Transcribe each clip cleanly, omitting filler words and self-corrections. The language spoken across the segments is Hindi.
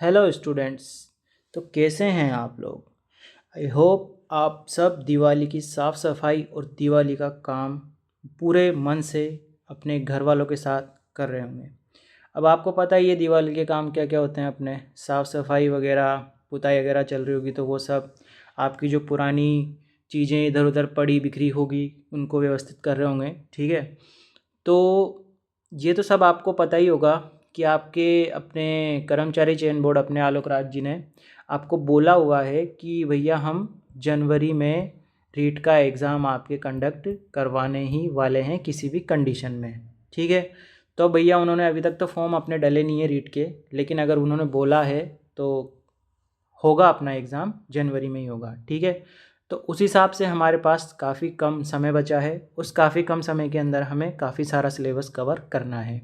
Hello students. तो कैसे हैं आप लोग? आई होप आप सब दिवाली की साफ़ सफाई और दिवाली का काम पूरे मन से अपने घर वालों के साथ कर रहे होंगे। अब आपको पता ही है दिवाली के काम क्या क्या होते हैं। अपने साफ़ सफाई वगैरह, पुताई वगैरह चल रही होगी तो वो सब आपकी जो पुरानी चीज़ें इधर उधर पड़ी बिखरी होगी उनको व्यवस्थित कर रहे होंगे। ठीक है, तो ये तो सब आपको पता ही होगा कि आपके अपने कर्मचारी चयन बोर्ड अपने आलोक राज जी ने आपको बोला हुआ है कि भैया हम जनवरी में रीट का एग्ज़ाम आपके कंडक्ट करवाने ही वाले हैं किसी भी कंडीशन में। ठीक है, तो भैया उन्होंने अभी तक तो फॉर्म अपने डले नहीं है रीट के, लेकिन अगर उन्होंने बोला है तो होगा अपना एग्ज़ाम जनवरी में ही होगा। ठीक है, तो उस हिसाब से हमारे पास काफ़ी कम समय बचा है। उस काफ़ी कम समय के अंदर हमें काफ़ी सारा सिलेबस कवर करना है।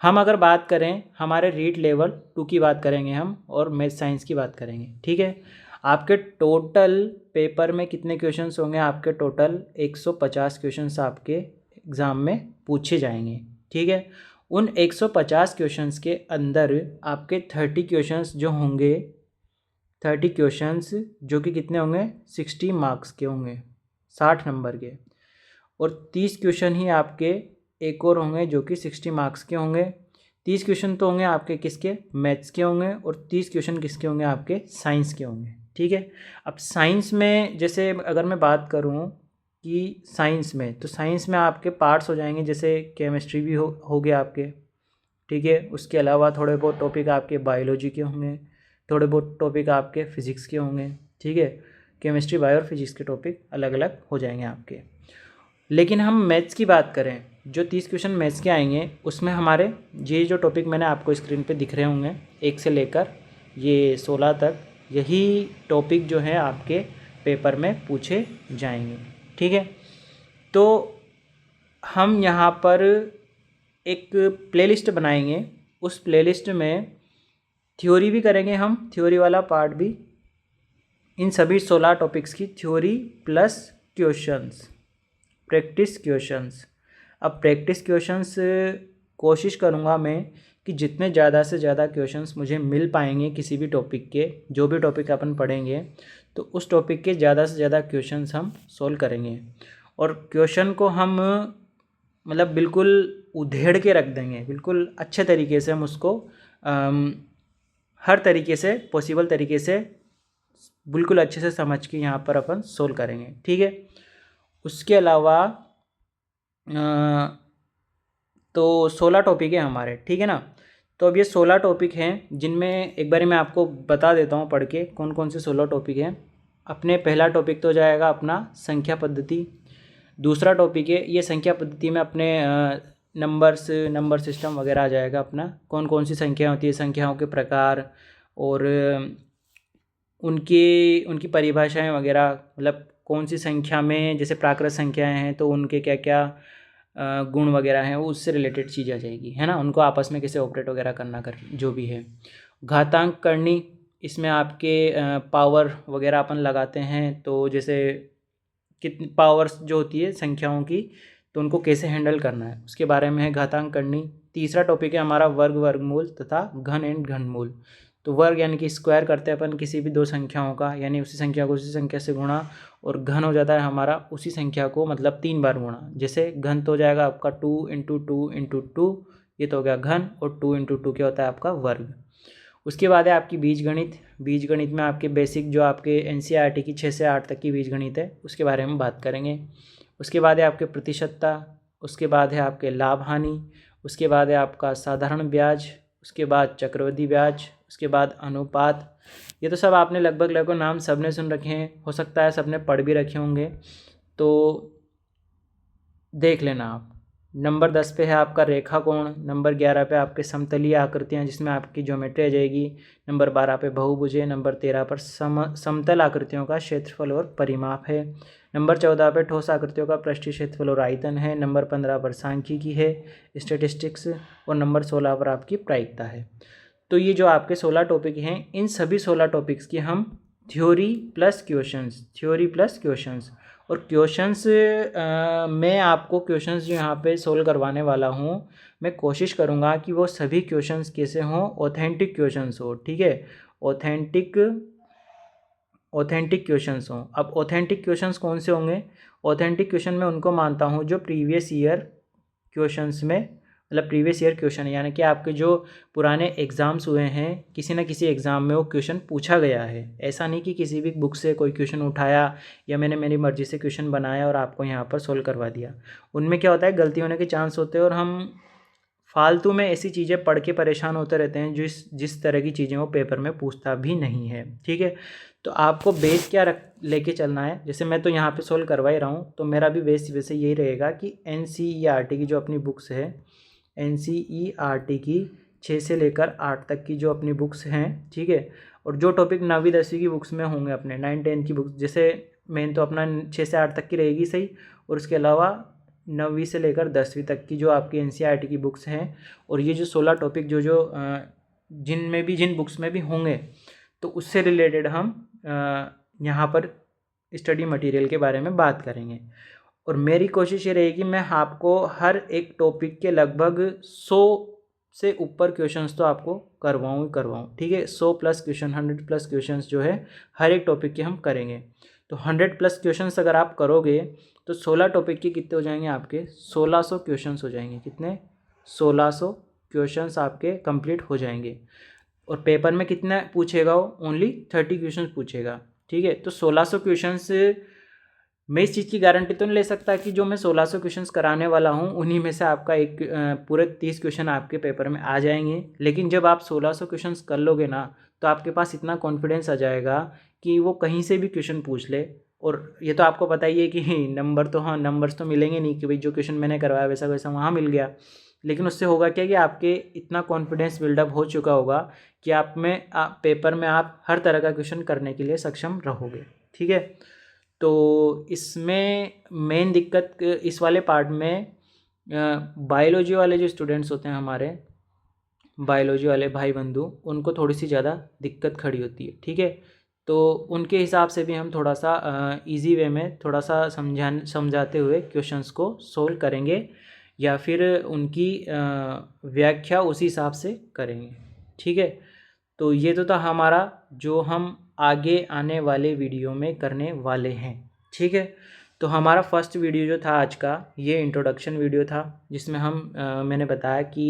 हम अगर बात करें हमारे रीट लेवल 2 की बात करेंगे हम, और मैथ साइंस की बात करेंगे। ठीक है, आपके टोटल पेपर में कितने क्वेश्चंस होंगे? आपके टोटल 150 क्वेश्चंस आपके एग्ज़ाम में पूछे जाएंगे। ठीक है, उन 150 क्वेश्चंस के अंदर आपके 30 क्वेश्चंस जो होंगे, 30 क्वेश्चंस जो कि कितने होंगे? 60 मार्क्स के होंगे, 60 नंबर के। और 30 क्वेश्चन ही आपके एक और होंगे जो कि 60 मार्क्स के होंगे। 30 क्वेश्चन तो होंगे आपके किसके? मैथ्स के होंगे, और 30 क्वेश्चन किसके होंगे? आपके साइंस के होंगे। ठीक है, अब साइंस में जैसे अगर मैं बात करूं कि साइंस में, तो साइंस में आपके पार्ट्स हो जाएंगे, जैसे केमिस्ट्री भी हो गया आपके। ठीक है, उसके अलावा थोड़े बहुत टॉपिक आपके बायोलॉजी के होंगे, थोड़े बहुत टॉपिक आपके फिज़िक्स के होंगे। ठीक है, केमिस्ट्री, बायो और फिजिक्स के टॉपिक अलग अलग हो जाएंगे आपके। लेकिन हम मैथ्स की बात करें, जो 30 क्वेश्चन मैथ्स के आएंगे उसमें हमारे ये जो टॉपिक मैंने आपको स्क्रीन पे दिख रहे होंगे 1 से लेकर ये 16 तक, यही टॉपिक जो है आपके पेपर में पूछे जाएंगे। ठीक है, तो हम यहाँ पर एक प्लेलिस्ट बनाएंगे। उस प्लेलिस्ट में थ्योरी भी करेंगे हम, थ्योरी वाला पार्ट भी, इन सभी 16 टॉपिक्स की theory plus questions, practice questions. अब प्रैक्टिस क्वेश्चंस कोशिश करूँगा मैं कि जितने ज़्यादा से ज़्यादा क्वेश्चंस मुझे मिल पाएंगे किसी भी टॉपिक के, जो भी टॉपिक अपन पढ़ेंगे तो उस टॉपिक के ज़्यादा से ज़्यादा क्वेश्चंस हम सोल्व करेंगे। और क्वेश्चन को हम मतलब बिल्कुल उधेड़ के रख देंगे, बिल्कुल अच्छे तरीके से हम उसको हर तरीके से पॉसिबल तरीके से बिल्कुल अच्छे से समझ के यहाँ पर अपन सोल्व करेंगे। ठीक है, उसके अलावा तो 16 टॉपिक है हमारे। ठीक है ना, तो अब ये 16 टॉपिक हैं जिनमें एक बारी मैं आपको बता देता हूँ पढ़ के कौन कौन से 16 टॉपिक हैं। अपने पहला टॉपिक तो जाएगा अपना संख्या पद्धति। दूसरा टॉपिक है ये संख्या पद्धति में अपने नंबर सिस्टम वगैरह आ जाएगा अपना, कौन कौन सी संख्या होती है, संख्याओं के प्रकार और उनकी उनकी परिभाषाएं वगैरह, मतलब कौन सी संख्या में जैसे प्राकृत संख्याएं हैं तो उनके क्या क्या गुण वगैरह हैं, वो उससे रिलेटेड चीज़ आ जाएगी, है ना। उनको आपस में कैसे ऑपरेट वगैरह करना कर जो भी है। घातांक करनी, इसमें आपके पावर वगैरह अपन लगाते हैं, तो जैसे कितनी पावर्स जो होती है संख्याओं की तो उनको कैसे हैंडल करना है उसके बारे में है घातांक करनी। तीसरा टॉपिक है हमारा वर्ग, वर्गमूल तथा घन एंड घनमूल। तो वर्ग यानी कि स्क्वायर करते हैं अपन किसी भी दो संख्याओं का, यानी उसी संख्या को उसी संख्या से गुणा, और घन हो जाता है हमारा उसी संख्या को मतलब 3 बार गुणा। जैसे घन तो हो जाएगा आपका 2 इंटू 2 इंटू 2, ये तो हो गया घन, और 2 इंटू 2 क्या होता है आपका वर्ग। उसके बाद है आपकी बीजगणित। बीजगणित में आपके बेसिक जो आपके एनसीईआरटी की 6 से 8 तक की बीजगणित है उसके बारे में बात करेंगे। उसके बाद है आपके प्रतिशतता, उसके बाद है आपके लाभ हानि, उसके बाद है आपका साधारण ब्याज, उसके बाद चक्रवृद्धि ब्याज, उसके बाद अनुपात। ये तो सब आपने लगभग नाम सबने सुन रखे हैं, हो सकता है सबने पढ़ भी रखे होंगे, तो देख लेना आप। नंबर 10 पे है आपका रेखा कोण, नंबर 11 पे आपके समतलीय आकृतियां जिसमें आपकी ज्योमेट्री आ जाएगी, नंबर 12 पे बहुभुज है, नंबर 13 पर समतल आकृतियों का क्षेत्रफल और परिमाप है, नंबर 14 पे ठोस आकृतियों का पृष्ठीय क्षेत्रफल और आयतन है, नंबर 15 पर सांख्यिकी है, स्टैटिस्टिक्स, और नंबर 16 पर आपकी प्रायिकता है। तो ये जो आपके 16 टॉपिक हैं, इन सभी 16 टॉपिक्स की हम theory plus questions, theory plus questions, और क्वेश्चंस मैं आपको क्वेश्चंस जो यहाँ पे सोल्व करवाने वाला हूँ, मैं कोशिश करूँगा कि वो सभी क्वेश्चंस कैसे हों, ऑथेंटिक क्वेश्चंस हो, ठीक है, ऑथेंटिक क्वेश्चंस हों। अब ऑथेंटिक क्वेश्चंस कौन से होंगे? ऑथेंटिक क्वेश्चन मैं उनको मानता हूँ जो प्रीवियस ईयर क्वेश्चंस में, मतलब प्रीवियस ईयर क्वेश्चन, यानी कि आपके जो पुराने एग्ज़ाम्स हुए हैं, किसी न किसी एग्ज़ाम में वो क्वेश्चन पूछा गया है। ऐसा नहीं कि किसी भी बुक से कोई क्वेश्चन उठाया या मैंने मेरी मर्ज़ी से क्वेश्चन बनाया और आपको यहाँ पर सोल्व करवा दिया। उनमें क्या होता है, गलती होने के चांस होते हैं और हम फालतू में ऐसी चीज़ें पढ़ के परेशान होते रहते हैं जिस तरह की चीज़ें वो पेपर में पूछता भी नहीं है, ठीक है। तो आपको बेस क्या लेके चलना है, जैसे मैं तो यहाँ पे सोल्व करवा ही रहा हूँ, तो मेरा भी बेस वैसे यही रहेगा कि NCERT की जो अपनी बुक्स है, NCERT की 6 से लेकर 8 तक की जो अपनी बुक्स हैं, ठीक है, और जो टॉपिक 9वीं 10वीं की बुक्स में होंगे, अपने 9 10 की बुक्स, जैसे मेन तो अपना 6 से 8 तक की रहेगी सही, और उसके अलावा 9वीं से लेकर 10वीं तक की जो आपकी NCERT की बुक्स हैं, और ये जो 16 टॉपिक जो जिन बुक्स में भी होंगे, तो उससे रिलेटेड हम यहाँ पर स्टडी मटेरियल के बारे में बात करेंगे। और मेरी कोशिश ये रहेगी मैं आपको हर एक टॉपिक के लगभग 100 से ऊपर क्वेश्चंस तो आपको करवाऊँ, ठीक है। 100 प्लस क्वेश्चन, 100 प्लस क्वेश्चंस जो है हर एक टॉपिक के हम करेंगे। तो 100 प्लस क्वेश्चंस अगर आप करोगे तो 16 टॉपिक के कितने हो जाएंगे आपके? 1600 क्वेश्चंस हो जाएंगे। कितने? 1600 क्वेश्चंस आपके कंप्लीट हो जाएंगे। और पेपर में कितना पूछेगा वो? ओनली 30 क्वेश्चंस पूछेगा, ठीक है। तो 1600 क्वेश्चंस मैं इस चीज़ की गारंटी तो नहीं ले सकता कि जो मैं 1600 क्वेश्चंस कराने वाला हूँ उन्हीं में से आपका एक पूरे 30 क्वेश्चन आपके पेपर में आ जाएंगे। लेकिन जब आप 1600 क्वेश्चंस कर लोगे ना, तो आपके पास इतना कॉन्फिडेंस आ जाएगा कि वो कहीं से भी क्वेश्चन पूछ ले। और ये तो आपको पता ही है कि नंबर्स तो मिलेंगे नहीं कि भाई जो क्वेश्चन मैंने करवाया वैसा वैसा वहाँ मिल गया। लेकिन उससे होगा क्या कि आपके इतना कॉन्फिडेंस बिल्डअप हो चुका होगा कि पेपर में आप हर तरह का क्वेश्चन करने के लिए सक्षम रहोगे, ठीक है। तो इसमें मेन दिक्कत इस वाले पार्ट में बायोलॉजी वाले जो स्टूडेंट्स होते हैं हमारे, बायोलॉजी वाले भाई बंधु, उनको थोड़ी सी ज़्यादा दिक्कत खड़ी होती है, ठीक है। तो उनके हिसाब से भी हम थोड़ा सा इजी वे में थोड़ा सा समझाते हुए क्वेश्चंस को सोल्व करेंगे, या फिर उनकी व्याख्या उसी हिसाब से करेंगे, ठीक है। तो ये तो था हमारा जो हम आगे आने वाले वीडियो में करने वाले हैं, ठीक है। तो हमारा फर्स्ट वीडियो जो था आज का, ये इंट्रोडक्शन वीडियो था, जिसमें मैंने बताया कि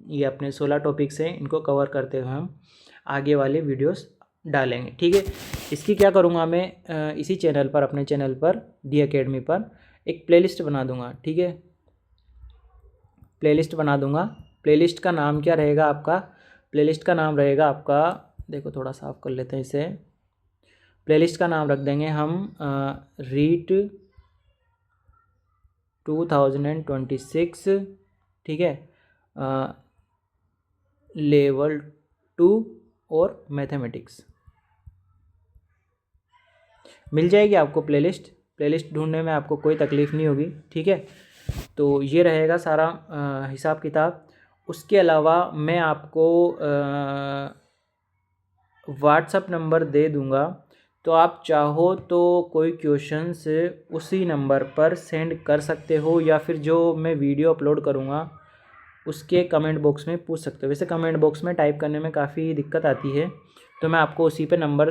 ये अपने 16 टॉपिक्स हैं, इनको कवर करते हुए हम आगे वाले वीडियोस डालेंगे, ठीक है। इसकी क्या करूँगा मैं, इसी चैनल पर, अपने चैनल पर डी अकेडमी पर एक प्लेलिस्ट बना दूँगा, ठीक है। प्लेलिस्ट बना दूँगा। प्लेलिस्ट का नाम क्या रहेगा आपका? प्लेलिस्ट का नाम रहेगा आपका, देखो थोड़ा साफ कर लेते हैं इसे। प्लेलिस्ट का नाम रख देंगे हम रीट 2026, ठीक है, लेवल 2 और मैथमेटिक्स। मिल जाएगी आपको प्लेलिस्ट ढूंढने में आपको कोई तकलीफ़ नहीं होगी, ठीक है। तो ये रहेगा सारा हिसाब किताब। उसके अलावा मैं आपको व्हाट्सअप नंबर दे दूँगा, तो आप चाहो तो कोई क्वेश्चंस उसी नंबर पर सेंड कर सकते हो, या फिर जो मैं वीडियो अपलोड करूँगा उसके कमेंट बॉक्स में पूछ सकते हो। वैसे कमेंट बॉक्स में टाइप करने में काफ़ी दिक्कत आती है, तो मैं आपको उसी पे नंबर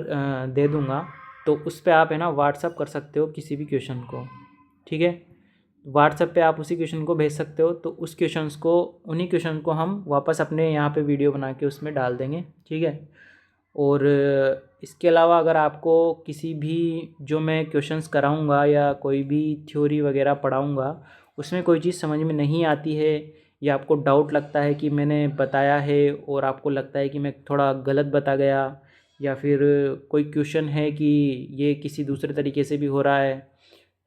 दे दूँगा, तो उस पर आप है ना व्हाट्सअप कर सकते हो किसी भी क्वेश्चन को, ठीक है। व्हाट्सएप पे आप उसी क्वेश्चन को भेज सकते हो, तो उन्हीं क्वेश्चन को हम वापस अपने यहाँ पे वीडियो बना के उसमें डाल देंगे, ठीक है। और इसके अलावा अगर आपको किसी भी जो मैं क्वेश्चंस कराऊंगा या कोई भी थ्योरी वगैरह पढ़ाऊंगा उसमें कोई चीज़ समझ में नहीं आती है, या आपको डाउट लगता है कि मैंने बताया है और आपको लगता है कि मैं थोड़ा गलत बता गया, या फिर कोई क्वेश्चन है कि ये किसी दूसरे तरीके से भी हो रहा है,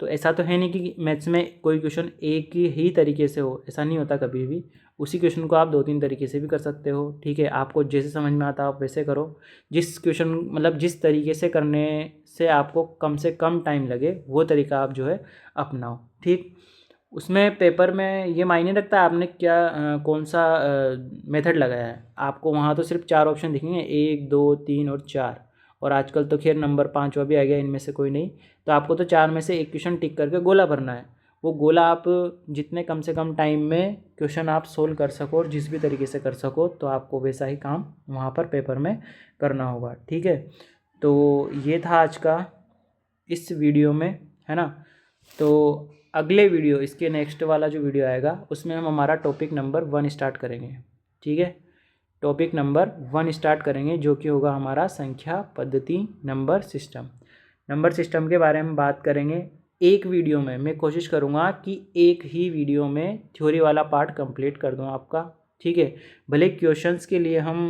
तो ऐसा तो है नहीं कि मैथ्स में कोई क्वेश्चन एक ही तरीके से हो, ऐसा नहीं होता कभी भी। उसी क्वेश्चन को आप 2-3 तरीके से भी कर सकते हो, ठीक है। आपको जैसे समझ में आता है आप वैसे करो, जिस तरीके से करने से आपको कम से कम टाइम लगे वो तरीका आप जो है अपनाओ, ठीक। उसमें पेपर में ये मायने रखता है आपने कौन सा मेथड लगाया है। आपको वहाँ तो सिर्फ 4 ऑप्शन दिखेंगे, 1 2 3 और 4, और आजकल तो खैर नंबर 5वां भी आ गया, इनमें से कोई नहीं। तो आपको तो 4 में से एक क्वेश्चन टिक करके गोला भरना है। वो गोला आप जितने कम से कम टाइम में क्वेश्चन आप सोल्व कर सको और जिस भी तरीके से कर सको, तो आपको वैसा ही काम वहाँ पर पेपर में करना होगा, ठीक है। तो ये था आज का इस वीडियो में, है ना। तो अगले वीडियो, इसके नेक्स्ट वाला जो वीडियो आएगा उसमें हम हमारा टॉपिक नंबर 1 स्टार्ट करेंगे, ठीक है। टॉपिक नंबर 1 स्टार्ट करेंगे, जो कि होगा हमारा संख्या पद्धति नंबर सिस्टम। नंबर सिस्टम के बारे में बात करेंगे एक वीडियो में। मैं कोशिश करूँगा कि एक ही वीडियो में थ्योरी वाला पार्ट कंप्लीट कर दूँ आपका, ठीक है। भले क्वेश्चंस के लिए हम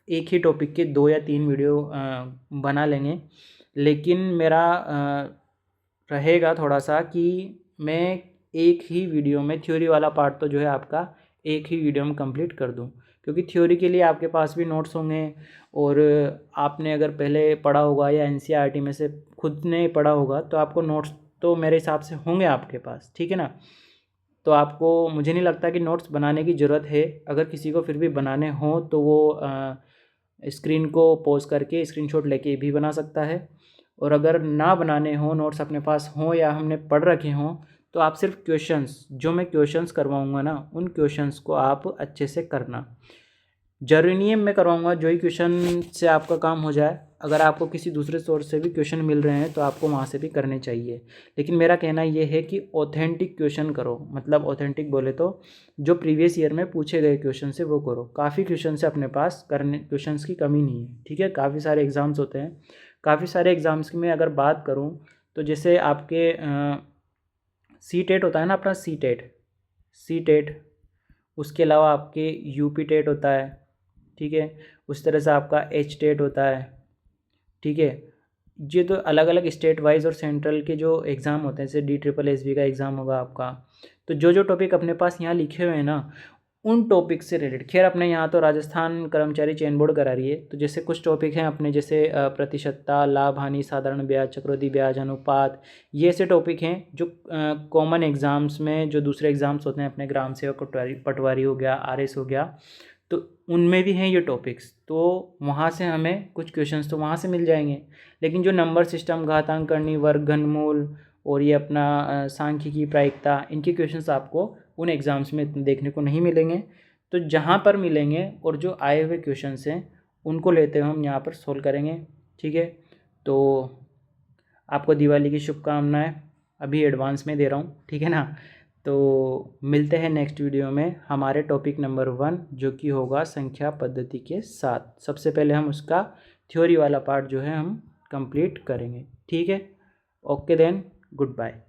एक ही टॉपिक के 2 या 3 वीडियो बना लेंगे, लेकिन मेरा रहेगा थोड़ा सा कि मैं एक ही वीडियो में थ्योरी वाला पार्ट तो जो है आपका एक ही वीडियो में कंप्लीट कर दूं, क्योंकि थ्योरी के लिए आपके पास भी नोट्स होंगे और आपने अगर पहले पढ़ा होगा या एनसीईआरटी में से खुद ने पढ़ा होगा तो आपको नोट्स तो मेरे हिसाब से होंगे आपके पास, ठीक है ना। तो आपको, मुझे नहीं लगता कि नोट्स बनाने की ज़रूरत है। अगर किसी को फिर भी बनाने हों तो वो स्क्रीन को पॉज करके स्क्रीनशॉट लेके भी बना सकता है, और अगर ना बनाने हों, नोट्स अपने पास हों या हमने पढ़ रखे हों, तो आप सिर्फ क्वेश्चंस, जो मैं क्वेश्चंस करवाऊंगा ना, उन क्वेश्चंस को आप अच्छे से करना। जरूरी नहीं है मैं करवाऊंगा जो ही क्वेश्चन से आपका काम हो जाए। अगर आपको किसी दूसरे सोर्स से भी क्वेश्चन मिल रहे हैं तो आपको वहाँ से भी करने चाहिए, लेकिन मेरा कहना ये है कि ऑथेंटिक क्वेश्चन करो। मतलब ऑथेंटिक बोले तो जो प्रीवियस ईयर में पूछे गए क्वेश्चन से वो करो। काफ़ी क्वेश्चन से अपने पास करने, क्वेश्चंस की कमी नहीं है, ठीक है। काफ़ी सारे एग्ज़ाम्स होते हैं। काफ़ी सारे एग्ज़ाम्स की मैं अगर बात करूँ तो जैसे आपके सी टेट होता है ना, अपना सी टेट, उसके अलावा आपके यूपी टेट होता है, ठीक है। उस तरह से आपका एच टेट होता है, ठीक है। ये तो अलग अलग स्टेट वाइज और सेंट्रल के जो एग्ज़ाम होते हैं, जैसे DSSB का एग्ज़ाम होगा आपका। तो जो जो टॉपिक अपने पास यहाँ लिखे हुए हैं ना, उन टॉपिक से रिलेटेड, खैर अपने यहाँ तो राजस्थान कर्मचारी चयन बोर्ड करा रही है, तो जैसे कुछ टॉपिक हैं अपने, जैसे प्रतिशतता, लाभ हानि, साधारण ब्याज, चक्रवृद्धि ब्याज, अनुपात, ये ऐसे टॉपिक हैं जो कॉमन एग्ज़ाम्स में, जो दूसरे एग्ज़ाम्स होते हैं अपने ग्राम सेवक पटवारी हो गया, RS हो गया, तो उनमें भी हैं ये टॉपिक्स। तो वहाँ से हमें कुछ क्वेश्चंस तो वहाँ से मिल जाएंगे। लेकिन जो नंबर सिस्टम, घातांकनी, वर्ग, घनमूल और ये अपना सांख्यिकी, प्रायिकता, इनके क्वेश्चंस आपको उन एग्ज़ाम्स में देखने को नहीं मिलेंगे। तो जहाँ पर मिलेंगे और जो आए हुए क्वेश्चंस हैं उनको लेते हुए हम यहाँ पर सोल्व करेंगे, ठीक है। तो आपको दिवाली की शुभकामनाएं अभी एडवांस में दे रहा हूँ, ठीक है ना। तो मिलते हैं नेक्स्ट वीडियो में हमारे टॉपिक नंबर 1, जो कि होगा संख्या पद्धति के साथ। सबसे पहले हम उसका थ्योरी वाला पार्ट जो है हम कंप्लीट करेंगे, ठीक है। Okay then, good bye.